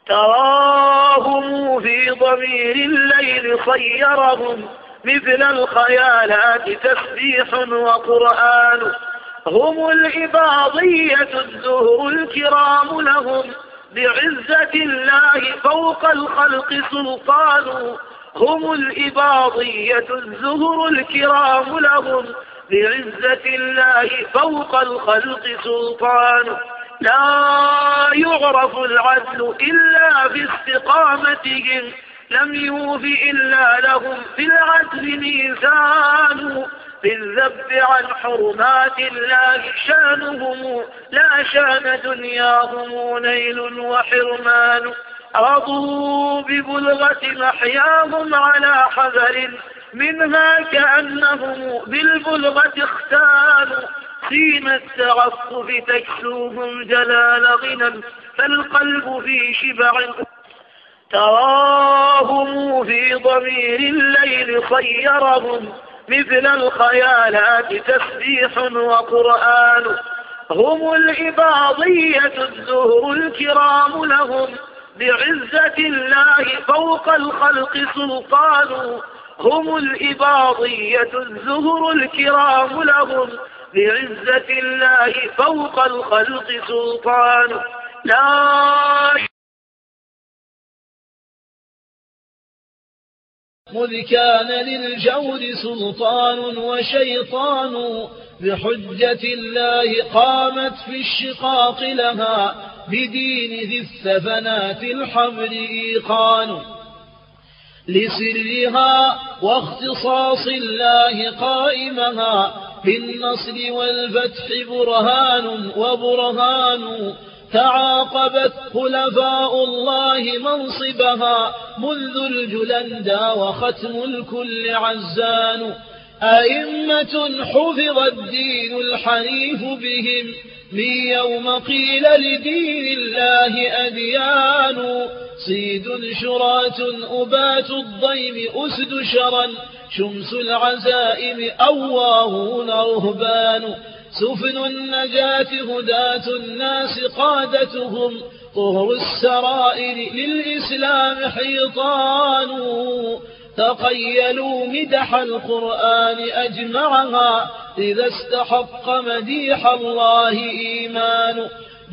تراهم في ضمير الليل صيرهم مثل الخيالات تسبيح وقرآن. هم العباضية الزهر الكرام لهم بعزة الله فوق الخلق سلطان. هم العباضية الزهر الكرام لهم بعزة الله فوق الخلق سلطان. لا يعرف العدل إلا باستقامتهم لم يوف إلا لهم في العدل ميزان. بالذب عن حرمات الله شانهم لا شان دنياهم نيل وحرمان. رضوا ببلغة محياهم على حذر منها كأنهم بالبلغة اختانوا. سين التعفف تكسوهم جلال غنى فالقلب في شبع. تراهم في ضمير الليل صيرهم مثل الخيالات تسبيح وقرآن. هم العباضية الزهر الكرام لهم بعزة الله فوق الخلق سلطان. هم العباضية الزهر الكرام لهم بعزة الله فوق الخلق سلطان. لا مذ كان للجور سلطان وشيطان بحجة الله قامت في الشقاق لها بدين ذي الثفنات الحبر إيقان. لسرها واختصاص الله قائمها بالنصر والفتح برهان وبرهان. تعاقبت خلفاء الله منصبها منذ الجلندى وختم الكل عزان. أئمة حفظ الدين الحنيف بهم من يوم قيل لدين الله أديان. صيد شراة أبات الضيم أسد شرا شمس العزائم أواهون رهبان. سفن النجاة هداة الناس قادتهم طهر السرائر للإسلام حيطان. تقيلوا مدح القرآن أجمعها إذا استحق مديح الله إيمان.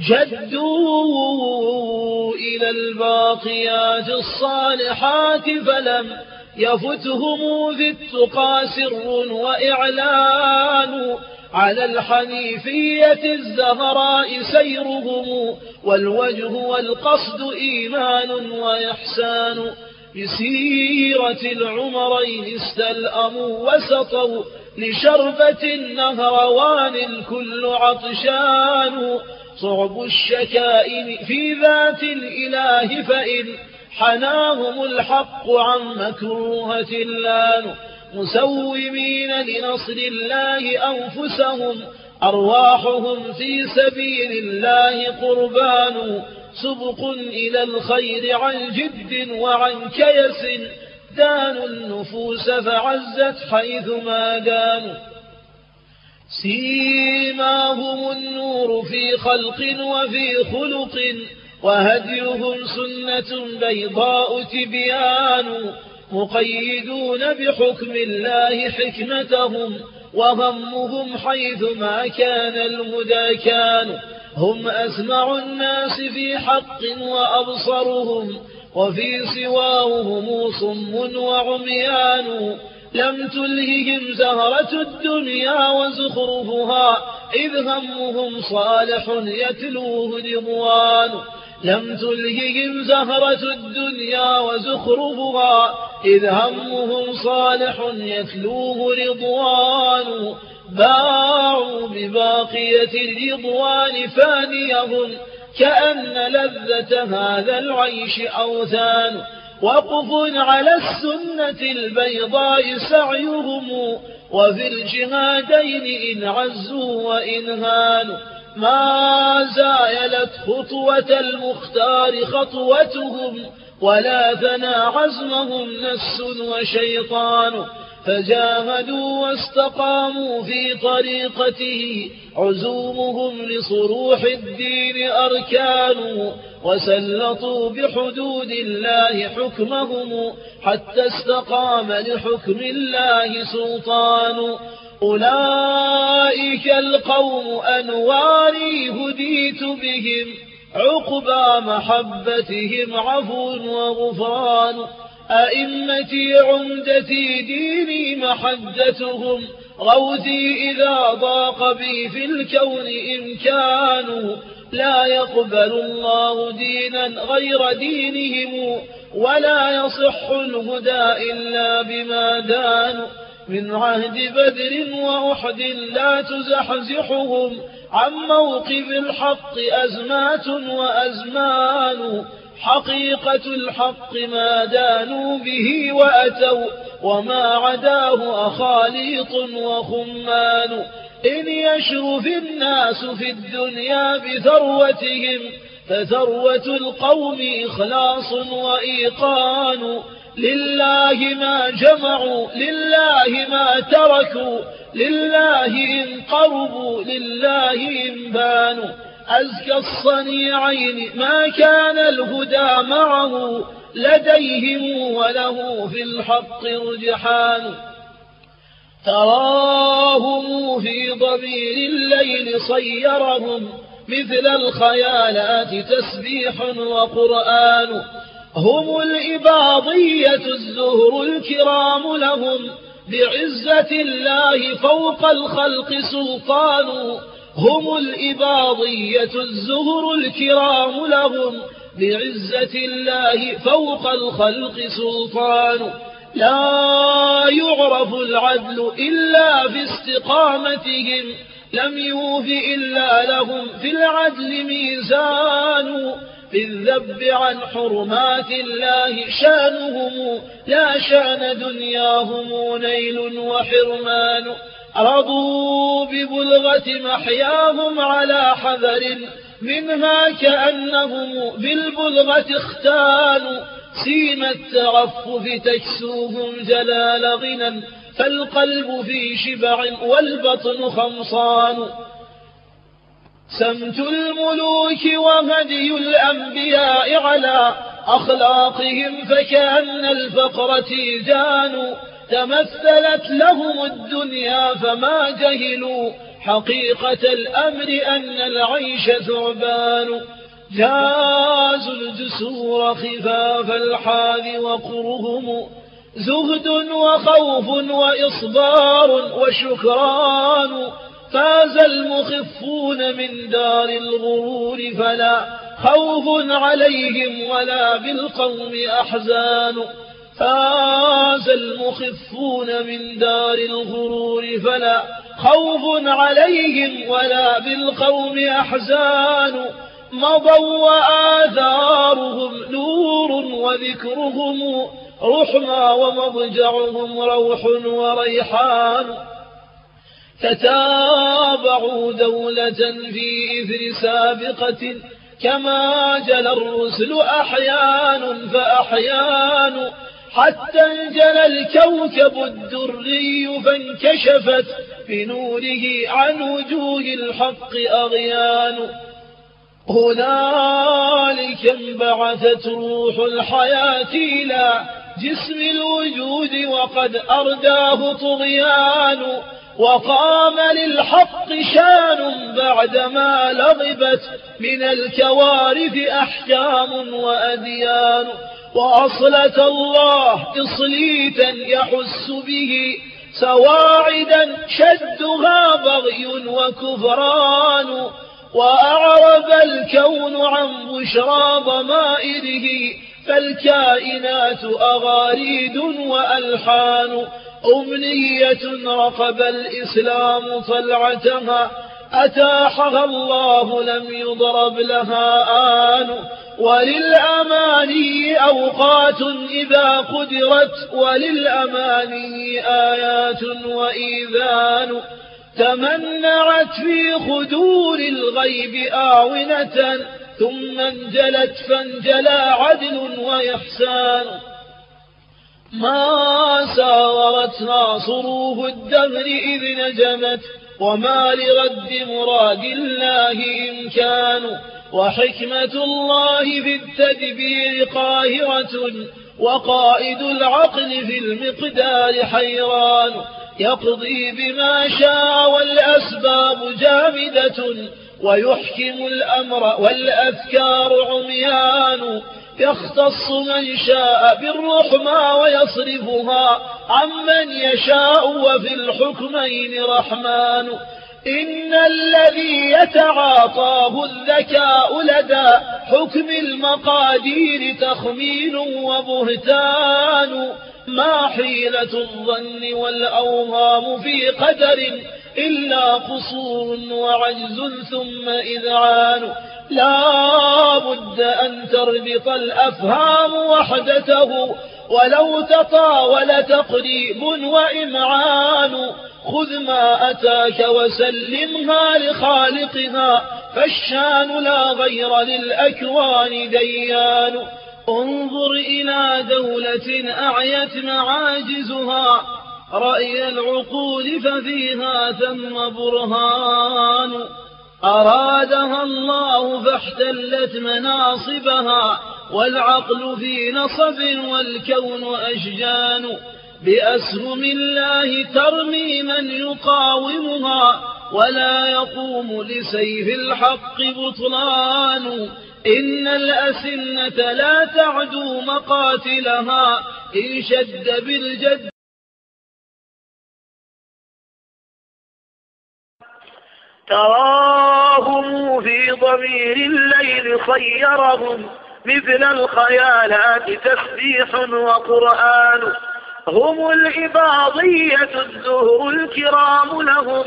جدوا إلى الباقيات الصالحات فلم يفتهم ذي التقى سر وإعلان. على الحنيفية الزهراء سيرهم والوجه والقصد إيمان وإحسان. بسيرة العمرين استلأموا وسطوا لشربة النهروان الكل عطشان. صعب الشكائم في ذات الإله فإن حناهم الحق عن مكروهة لان. مسومين لنصر الله أنفسهم أرواحهم في سبيل الله قربان. سبق إلى الخير عن جد وعن كيس دانوا النفوس فعزت حيثما دانوا. سيماهم النور في خلق وفي خلق وهديهم سنة بيضاء تبيان. مقيدون بحكم الله حكمتهم وهمهم حيثما كان المدى كان. هم أسمع الناس في حق وأبصرهم وفي سواهم صم وعميان. لم تلههم زهرة الدنيا وزخرفها إذ همهم صالح يتلوه رضوان. لم تلههم زهرة الدنيا وزخرفها إذ همهم صالح يتلوه رضوان. باعوا بباقية الرضوان فانيهم كأن لذة هذا العيش أوثان. وقف على السنة البيضاء سعيهم وفي الجهادين إن عزوا وإن هانوا. ما زايلت خطوة المختار خطوتهم ولا ثنى عزمهم نس وشيطان. فجاهدوا واستقاموا في طريقته عزومهم لصروح الدين أركان. وسلطوا بحدود الله حكمهم حتى استقام لحكم الله سلطان. أولئك القوم أنواري هديت بهم عقبى محبتهم عفو وغفران. أئمتي عمدتي ديني محجتهم غوثي إذا ضاق بي في الكون إمكان. لا يقبل الله دينا غير دينهم ولا يصح الهدى إلا بما دانوا. من عهد بدر وأحد لا تزحزحهم عن موقف الحق أزمات وأزمان. حقيقة الحق ما دانوا به وأتوا وما عداه أخاليط وخمان. إن يشرف الناس في الدنيا بثروتهم فثروة القوم إخلاص وإيقان. لله ما جمعوا لله ما تركوا لله إن قربوا لله إن بانوا. أزكى الصنيعين ما كان الهدى معه لديهم وله في الحق رجحان. تراهم في ضمير الليل صيرهم مثل الخيالات تسبيح وقرآن. هم الإباضية الزهر الكرام لهم بعزة الله فوق الخلق سلطان. هم الإباضية الزهر الكرام لهم بعزة الله فوق الخلق سلطان. لا يعرف العدل إلا في استقامتهم لم يوف إلا لهم في العدل ميزان. بالذب عن حرمات الله شانهم لا شان دنياهم نيل وحرمان. رضوا ببلغة محياهم على حذر منها كأنهم بالبلغة اختانوا. سيم التعفف تكسوهم جلال غنى فالقلب في شبع والبطن خمصان. سمت الملوك وهدي الأنبياء على أخلاقهم فكأن الفقر تيجان. تمثلت لهم الدنيا فما جهلوا حقيقة الأمر أن العيش ثعبان. جازوا الجسور خفاف الحال وقرهم زهد وخوف وإصبار وشكران. فاز المخفون من دار الغرور فلا خوف عليهم ولا بالقوم أحزان. فاز المخفون من دار الغرور فلا خوف عليهم ولا بالقوم أحزان. مضوا وآثارهم نور وذكرهم رحمى ومضجعهم روح وريحان. تتابعوا دولة في إثر سابقة كما جلى الرسل أحيان فأحيان. حتى انجلى الكوكب الدري فانكشفت بنوره عن وجوه الحق أغيان. هنالك انبعثت روح الحياة إلى جسم الوجود وقد أرداه طغيان. وقام للحق شان بعدما لغبت من الكوارث أحكام وأديان. وأصلت الله إصليتا يحس به سواعدا شدها بغي وكفران. وأعرب الكون عن بشرى ضمائره فالكائنات أغاريد وألحان. أمنية رقب الإسلام طلعتها أتاحها الله لم يضرب لها آن. وللأماني أوقات إذا قدرت وللأماني آيات وإيذان. تمنعت في خدور الغيب آونة ثم انجلت فانجلى عدل وإحسان. ما ساورتها صروف الدهر إذ نجمت وما لرد مراد الله إمكان. وحكمة الله في التدبير قاهرة وقائد العقل في المقدار حيران يقضي بما شاء والأسباب جامدة ويحكم الأمر والأذكار عميان يختص من شاء بالرحمى ويصرفها عمن يشاء وفي الحكمين رحمن إن الذي يتعاطاه الذكاء لدى حكم المقادير تخمين وبهتان ما حيلة الظن والأوهام في قدر إلا قصور وعجز ثم إذعان لا بد أن تربط الأفهام وحدته ولو تطاول تقريب وإمعان خذ ما أتاك وسلمها لخالقها فالشان لا غير للأكوان ديان انظر إلى دولة أعيت معاجزها رأي العقول ففيها ثم برهان أرادها الله فاحتلت مناصبها والعقل في نصب والكون أشجان بأسهم الله ترمي من يقاومها ولا يقوم لسيف الحق بطلان إن الأسنة لا تعدو مقاتلها إن شد بالجد تراهم في ضمير الليل صيرهم مثل الخيالات تسبيح وقرآن هم العباضية الزهر الكرام لهم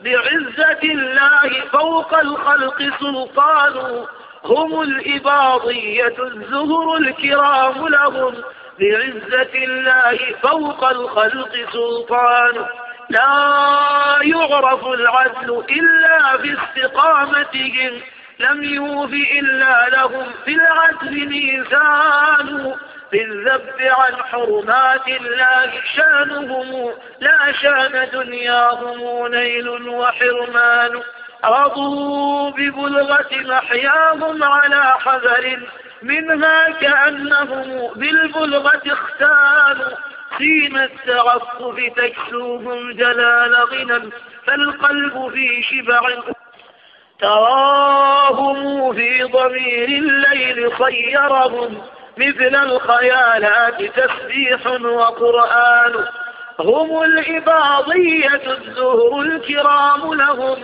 بعزة الله فوق الخلق سلطان هم العباضية الزهر الكرام لهم بعزة الله فوق الخلق سلطان لا يعرف العدل إلا في استقامتهم لم يوف إلا لهم في العدل ميزان بالذب عن حرمات الله شانهم لا شان دنياهم نيل وحرمان رضوا ببلغة محياهم على حذر منها كأنهم بالبلغة اختانوا سين التعفف تكسوهم جلال غنى فالقلب في شبع تراهم في ضمير الليل صيرهم مثل الخيالات تسبيح وقرآن هم العباضية الزهر الكرام لهم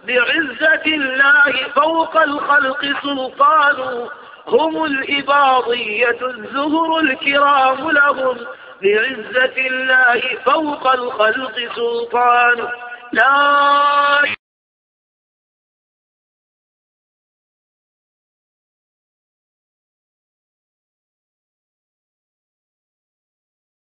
بعزة الله فوق الخلق سلطان هم العباضية الزهر الكرام لهم بعزة الله فوق الخلق سلطان لا